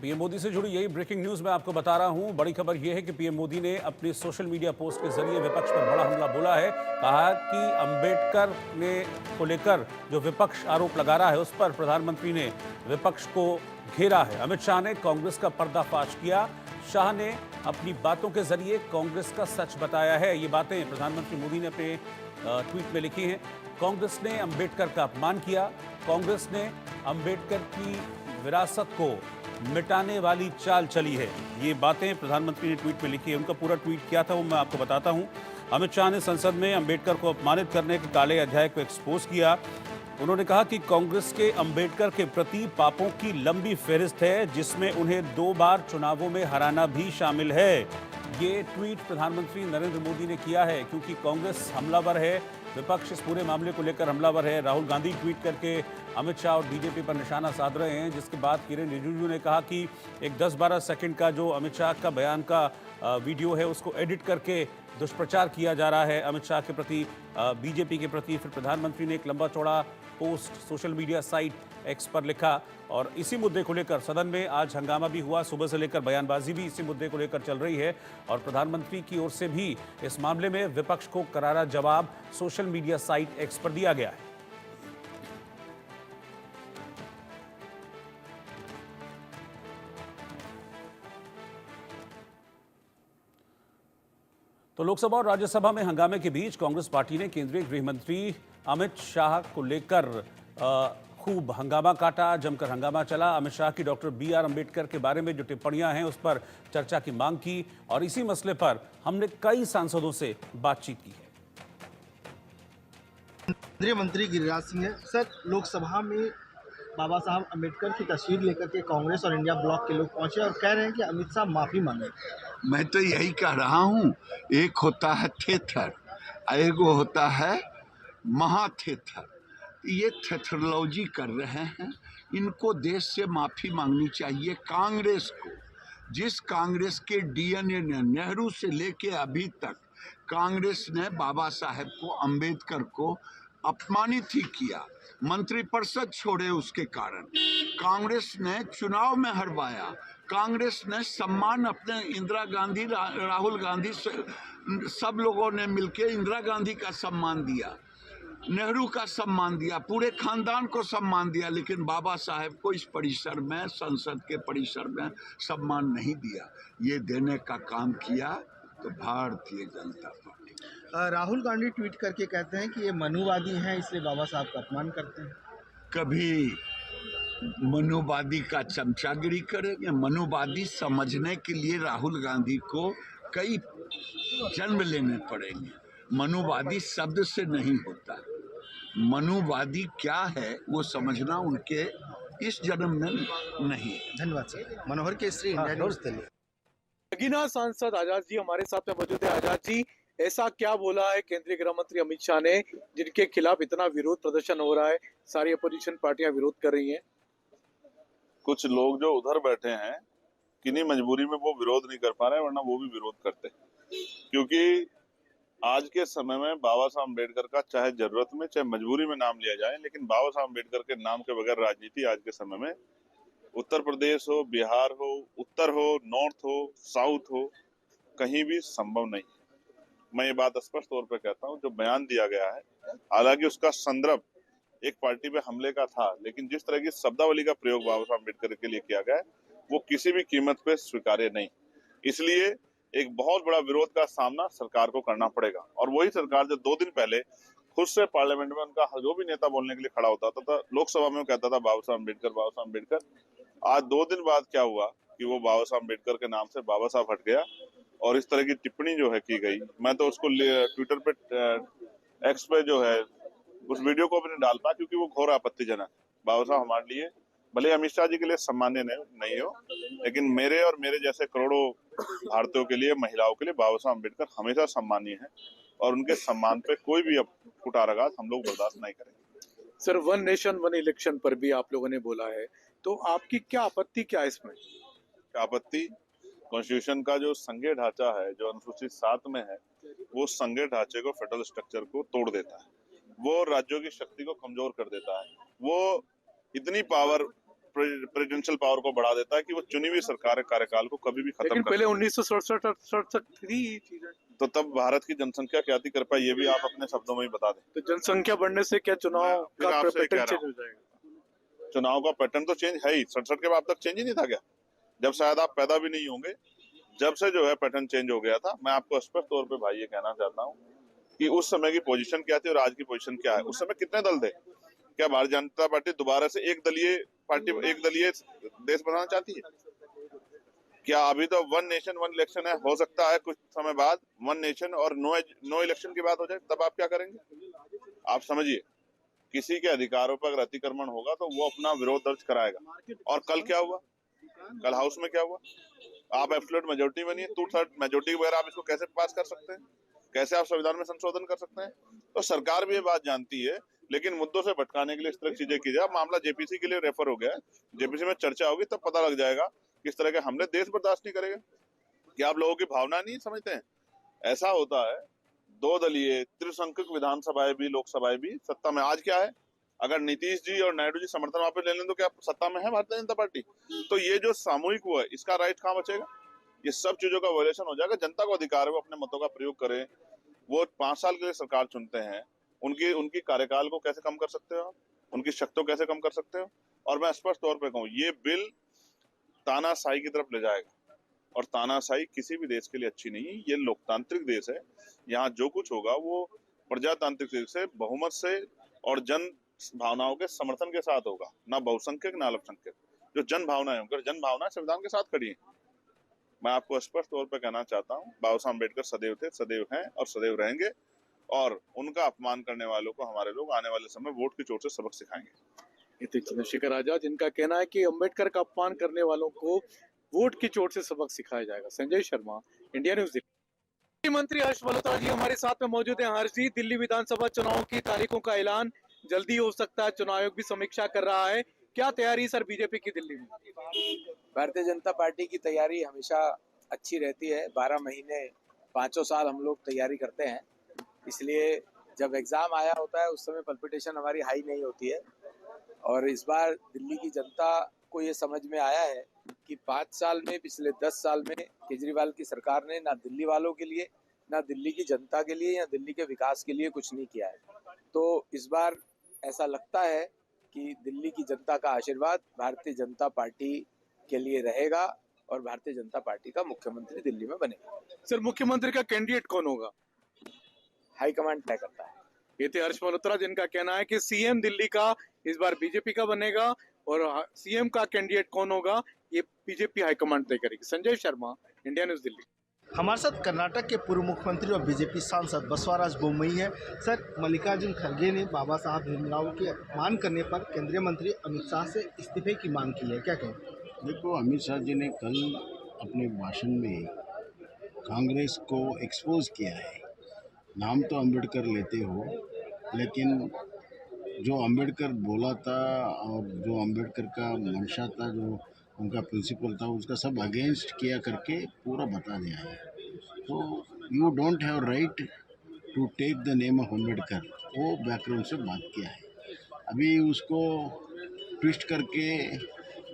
PM Modi से जुड़ी यही ब्रेकिंग न्यूज मैं आपको बता रहा हूं। बड़ी खबर यह है कि पीएम मोदी ने अपनी सोशल मीडिया पोस्ट के जरिए विपक्ष पर बड़ा हमला बोला है। कहा कि अंबेडकर ने को लेकर जो विपक्ष आरोप लगा रहा है उस पर प्रधानमंत्री ने विपक्ष को घेरा है। अमित शाह ने कांग्रेस का पर्दाफाश किया। शाह ने अपनी बातों के जरिए कांग्रेस का सच बताया है। ये बातें प्रधानमंत्री मोदी ने अपने ट्वीट में लिखी हैं। कांग्रेस ने अंबेडकर का अपमान किया। कांग्रेस ने अंबेडकर की विरासत को मिटाने वाली चाल चली है। ये बातें प्रधानमंत्री ने ट्वीट में लिखी है। उनका पूरा ट्वीट क्या था वो मैं आपको बताता हूं। अमित शाह ने संसद में अंबेडकर को अपमानित करने के काले अध्याय को एक्सपोज किया। उन्होंने कहा कि कांग्रेस के अंबेडकर के प्रति पापों की लंबी फेहरिस्त है, जिसमें उन्हें 2 बार चुनावों में हराना भी शामिल है। ये ट्वीट प्रधानमंत्री नरेंद्र मोदी ने किया है क्योंकि कांग्रेस हमलावर है। विपक्ष इस पूरे मामले को लेकर हमलावर है। राहुल गांधी ट्वीट करके अमित शाह और बीजेपी पर निशाना साध रहे हैं, जिसके बाद किरेन रिजिजू ने कहा कि एक 10-12 सेकंड का जो अमित शाह का बयान का वीडियो है उसको एडिट करके दुष्प्रचार किया जा रहा है अमित शाह के प्रति, बीजेपी के प्रति। फिर प्रधानमंत्री ने एक लंबा चौड़ा post social media site x पर लिखा और इसी मुद्दे को लेकर सदन में आज हंगामा भी हुआ। सुबह से लेकर बयानबाजी भी इसी मुद्दे को लेकर चल रही है और प्रधानमंत्री की ओर से भी इस मामले में विपक्ष को करारा जवाब सोशल मीडिया साइट एक्स पर दिया गया है। तो लोकसभा और राज्यसभा में हंगामे के बीच कांग्रेस पार्टी ने केंद्रीय गृह मंत्री अमित शाह को लेकर खूब हंगामा काटा। जमकर हंगामा चला। अमित शाह की डॉक्टर BR अंबेडकर के बारे में जो टिप्पणियां हैं उस पर चर्चा की मांग की और इसी मसले पर हमने कई सांसदों से बातचीत की है। केंद्रीय मंत्री गिरिराज सिंह है। सर, लोकसभा में बाबा साहब अंबेडकर की तस्वीर लेकर के कांग्रेस और इंडिया ब्लॉक के लोग पहुंचे और कह रहे हैं कि अमित शाह माफी मांगे। मैं तो यही कह रहा हूँ, एक होता है थेथर, एक होता है महाथेथर। ये थेथरोलॉजी कर रहे हैं। इनको देश से माफी मांगनी चाहिए कांग्रेस को। जिस कांग्रेस के DNA ने नेहरू से लेके अभी तक कांग्रेस ने बाबा साहेब को, अंबेडकर को अपमानित ही किया, मंत्रिपरिषद छोड़े उसके कारण। कांग्रेस ने चुनाव में हरवाया। कांग्रेस ने सम्मान अपने इंदिरा गांधी, राहुल गांधी, सब लोगों ने मिलकर इंदिरा गांधी का सम्मान दिया, नेहरू का सम्मान दिया, पूरे खानदान को सम्मान दिया, लेकिन बाबा साहेब को इस परिसर में, संसद के परिसर में सम्मान नहीं दिया। ये देने का काम किया तो भारतीय जनता पार्टी। राहुल गांधी ट्वीट करके कहते हैं कि ये मनुवादी हैं, इसलिए बाबा साहब का अपमान करते हैं। कभी मनुवादी का चमचागिरी करेंगे? मनुवादी समझने के लिए राहुल गांधी को कई जन्म लेने पड़ेंगे। मनुवादी शब्द से नहीं होता। मनुवादी क्या है वो समझना उनके इस जन्म में नहीं। धन्यवाद सर। मनोहर केसरी, इंडिया न्यूज़ दिल्ली। नगीना सांसद आजाद जी हमारे साथ में मौजूद है। आजाद जी, ऐसा क्या बोला है केंद्रीय गृह मंत्री अमित शाह ने जिनके खिलाफ इतना विरोध प्रदर्शन हो रहा है, सारी अपोजिशन पार्टियां विरोध कर रही हैं? कुछ लोग जो उधर बैठे हैं, किन्हीं मजबूरी में वो विरोध नहीं कर पा रहे हैं, वरना वो भी विरोध करते, क्योंकि आज के समय में बाबा साहब अम्बेडकर का चाहे जरूरत में चाहे मजबूरी में नाम लिया जाए, लेकिन बाबा साहब अम्बेडकर के नाम के बगैर राजनीति आज के समय में उत्तर प्रदेश हो, बिहार हो, उत्तर हो, नॉर्थ हो, साउथ हो, कहीं भी संभव नहीं है। मैं ये बात स्पष्ट तौर पे कहता हूँ। जो बयान दिया गया है, हालांकि उसका संदर्भ एक पार्टी पे हमले का था, लेकिन जिस तरह की शब्दावली का प्रयोग बाबा साहब अम्बेडकर के लिए किया गया है वो किसी भी कीमत पे स्वीकार्य नहीं। इसलिए एक बहुत बड़ा विरोध का सामना सरकार को करना पड़ेगा। और वही सरकार जो 2 दिन पहले खुद से पार्लियामेंट में उनका जो भी नेता बोलने के लिए खड़ा होता था, लोकसभा में कहता था बाबा साहब अम्बेडकर, बाबा साहब अम्बेडकर। आज 2 दिन बाद क्या हुआ कि वो बाबा साहब अम्बेडकर के नाम से बाबा साहब हट गया और इस तरह की टिप्पणी जो है की गई। मैं तो उसको ट्विटर पे, एक्स पे जो है उस वीडियो को भी नहीं डाल पाया, क्योंकि वो घोर आपत्तिजनक। बाबा साहब हमारे लिए, भले अमित शाह जी के लिए सम्मान्य नहीं हो, लेकिन मेरे और मेरे जैसे करोड़ों भारतीयों के लिए, महिलाओं के लिए बाबा साहब अम्बेडकर हमेशा सम्मानीय है और उनके सम्मान पे कोई भी कुटाराघात हम लोग बर्दाश्त नहीं करेंगे। सर, 1 नेशन 1 इलेक्शन पर भी आप लोगों ने बोला है, तो आपकी क्या आपत्ति क्या है इसमें? आपत्ति, कॉन्स्टिट्यूशन का जो संघीय ढांचा है, जो अनुसूचित 7 में है, वो संघीय ढांचे को, फेडरल स्ट्रक्चर को तोड़ देता है। वो राज्यों की शक्ति को कमजोर कर देता है। वो इतनी पावर प्रेसिडेंशियल पावर को बढ़ा देता है कि वो चुनी हुई सरकार के कार्यकाल को कभी भी खत्म लेकिन कर पहले सकती 1967 थी ये चीजें। है। तो तब भारत की जनसंख्या क्या थी कृपया ये भी आप अपने शब्दों में ही बता दें। तो जनसंख्या बढ़ने से क्या चुनाव फिर का आपसे पैटर्न कह रहा चेंज हो जाएगा? चुनाव का पैटर्न तो चेंज है ही, 67 के बाद तक चेंज ही नहीं था क्या? जब शायद आप पैदा भी नहीं होंगे, जब से जो है पैटर्न चेंज हो गया था। मैं आपको स्पष्ट तौर पे भाई ये कहना चाहता हूँ कि उस समय की पोजीशन क्या थी और आज की पोजीशन क्या है। उस समय कितने दल थे? क्या भारतीय जनता पार्टी दोबारा से एक दलीय पार्टी, एक दलीय देश बनाना चाहती है? क्या अभी तो वन नेशन वन इलेक्शन है, हो सकता है कुछ समय बाद वन नेशन और नो इलेक्शन की बात हो जाए, तब आप क्या करेंगे? आप समझिए, किसी के अधिकारों पर अगर अतिक्रमण होगा तो वो अपना विरोध दर्ज कराएगा। और कल क्या हुआ? कल हाउस में क्या हुआ? आप एब्सोल्यूट मेजोरिटी बनी है, 2/3 मेजोरिटी वगैरह आप इसको कैसे पास कर सकते हैं? कैसे आप संविधान में संशोधन कर सकते हैं? तो सरकार भी ये बात जानती है, लेकिन मुद्दों से भटकाने के लिए इस तरह की चीजें की जाए। मामला जेपीसी के लिए रेफर हो गया है, जेपीसी में चर्चा होगी तब पता लग जाएगा किस तरह के हमले देश बर्दाश्त नहीं करेगा। क्या आप लोगों की भावना नहीं समझते हैं? ऐसा होता है, दो दलीय त्रिसंख्यक विधानसभाएं भी लोकसभाएं भी सत्ता में। आज क्या है? अगर नीतीश जी और नायडू जी समर्थन वापस ले लें तो क्या सत्ता में है भारतीय जनता पार्टी? तो ये जो सामूहिक हुआ है, इसका राइट कहाँ बचेगा? ये सब चीजों का वायलेशन हो जाएगा। जनता को अधिकार है वो अपने मतों का प्रयोग करे। वो 5 साल के लिए सरकार चुनते हैं, उनकी उनकी कार्यकाल को कैसे कम कर सकते हो? उनकी शक्ति को कैसे कम कर सकते हो? और मैं स्पष्ट तौर पर कहूँ, ये बिल तानाशाही की तरफ ले जाएगा, और तानाशाही किसी भी देश के लिए अच्छी नहीं है। ये लोकतांत्रिक देश है, यहाँ जो कुछ होगा वो प्रजातांत्रिक देश से, बहुमत से और जन भावनाओं के समर्थन के साथ होगा, ना बहुसंख्यक ना अल्पसंख्यक। जो जन भावनाएं होंगी, जन भावनाएं संविधान के साथ खड़ी है। मैं आपको स्पष्ट तौर पर कहना चाहता हूँ, बाबा साहब अम्बेडकर सदैव थे, सदैव हैं और सदैव रहेंगे, और उनका अपमान करने वालों को हमारे लोग आने वाले समय वोट की चोट से सबक सिखाएंगे। नितिन चंद्रशेखर आजाद, जिनका कहना है कि अंबेडकर का अपमान करने वालों को वोट की चोट से सबक सिखाया जाएगा। Sanjay Sharma, India news Delhi. मंत्री हर्ष मल्होत्रा जी हमारे साथ में मौजूद हैं। हर्ष जी, दिल्ली विधानसभा चुनाव की तारीखों का ऐलान जल्दी हो सकता है, चुनाव आयोग भी समीक्षा कर रहा है, क्या तैयारी सर बीजेपी की दिल्ली में? भारतीय जनता पार्टी की तैयारी हमेशा अच्छी रहती है। 12 महीने 5 साल हम लोग तैयारी करते हैं, इसलिए जब एग्जाम आया होता है उस समय पल्पिटेशन हमारी हाई नहीं होती है। और इस बार दिल्ली की जनता को ये समझ में आया है कि 5 साल में, पिछले 10 साल में केजरीवाल की सरकार ने ना दिल्ली वालों के लिए, ना दिल्ली की जनता के लिए या दिल्ली के विकास के लिए कुछ नहीं किया है। तो इस बार ऐसा लगता है कि दिल्ली की जनता का आशीर्वाद भारतीय जनता पार्टी के लिए रहेगा और भारतीय जनता पार्टी का मुख्यमंत्री दिल्ली में बनेगा। सर, मुख्यमंत्री का कैंडिडेट कौन होगा? हाईकमांड तय करता है। ये थे हर्ष मल्होत्रा, जिनका कहना है कि सीएम दिल्ली का इस बार बीजेपी का बनेगा और सीएम का कैंडिडेट कौन होगा ये बीजेपी हाईकमांड तय करेगी। Sanjay Sharma, India news Delhi. हमारे साथ कर्नाटक के पूर्व मुख्यमंत्री और बीजेपी सांसद बसवराज बोम्मई है। सर, मल्लिकार्जुन खड़गे ने बाबा साहब भीमराव के अपमान करने पर केंद्रीय मंत्री अमित शाह से इस्तीफे की मांग की है, क्या कहें? देखो, अमित शाह जी ने कल अपने भाषण में कांग्रेस को एक्सपोज किया है। नाम तो अंबेडकर लेते हो, लेकिन जो अंबेडकर बोला था और जो अंबेडकर का मंशा था, जो उनका प्रिंसिपल था, उसका सब अगेंस्ट किया करके पूरा बता दिया है। तो you don't have right to take the name of Ambedkar, वो बैकग्राउंड से बात किया है। अभी उसको ट्विस्ट करके,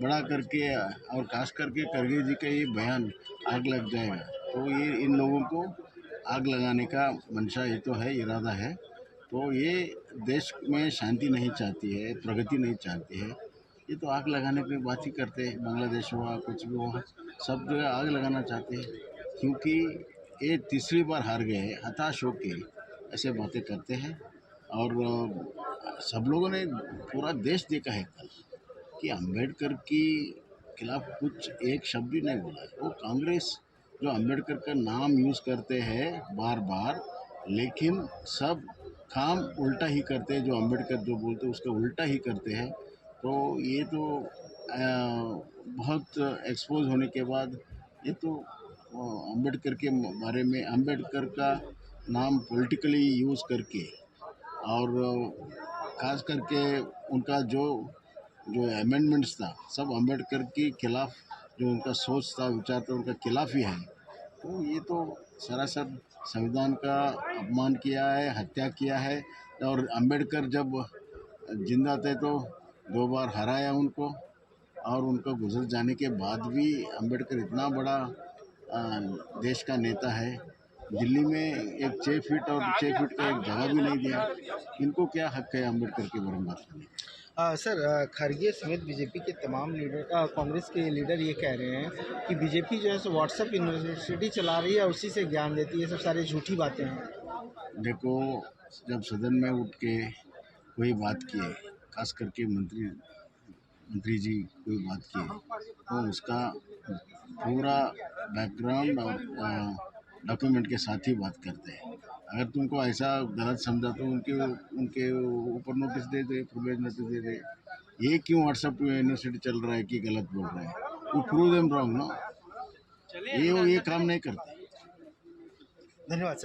बड़ा करके और खास करके खड़गे जी का ये बयान आग लग जाएगा, तो ये इन लोगों को आग लगाने का मंशा ये तो है, इरादा है। तो ये देश में शांति नहीं चाहती है, प्रगति नहीं चाहती है, ये तो आग लगाने की बात ही करते हैं। बांग्लादेश हुआ, कुछ भी हुआ, सब जगह आग लगाना चाहते हैं, क्योंकि ये तीसरी बार हार गए, हताश होके ऐसे बातें करते हैं। और सब लोगों ने, पूरा देश देखा है कल कि अंबेडकर की खिलाफ कुछ एक शब्द भी नहीं बोला है। वो कांग्रेस जो अंबेडकर का नाम यूज़ करते हैं बार बार, लेकिन सब काम उल्टा ही करते हैं। जो अंबेडकर जो बोलते हैं उसका उल्टा ही करते हैं। तो ये तो बहुत एक्सपोज होने के बाद ये तो अंबेडकर के बारे में, अंबेडकर का नाम पॉलिटिकली यूज़ करके, और खास करके उनका जो अमेंडमेंट्स था सब अंबेडकर के खिलाफ, जो उनका सोच था, विचार था, उनका खिलाफ ही है। तो ये तो सरासर संविधान का अपमान किया है, हत्या किया है। और अंबेडकर जब जिंदा थे तो 2 बार हराया उनको, और उनका गुजर जाने के बाद भी अंबेडकर इतना बड़ा देश का नेता है, दिल्ली में एक 6 फीट और 6 फीट का एक जगह भी नहीं दिया। इनको क्या हक है अंबेडकर के बारे में बात करने का? सर खरगे समेत बीजेपी के तमाम लीडर कांग्रेस के लीडर ये कह रहे हैं कि बीजेपी जो है सो व्हाट्सएप यूनिवर्सिटी चला रही है और उसी से ज्ञान देती है, सब सारी झूठी बातें हैं। देखो, जब सदन में उठ के कोई बात किए, खास करके मंत्री जी कोई बात किए, तो उसका पूरा बैकग्राउंड और डॉक्यूमेंट के साथ ही बात करते हैं। अगर तुमको ऐसा गलत समझा तो उनके ऊपर नोटिस दे दे, प्रोबेज नोटिस दे दे। ये क्यों व्हाट्सएप यूनिवर्सिटी चल रहा है कि गलत बोल रहे हैं? वो प्रूव देम रॉन्ग ना, ये काम नहीं करते। धन्यवाद सर।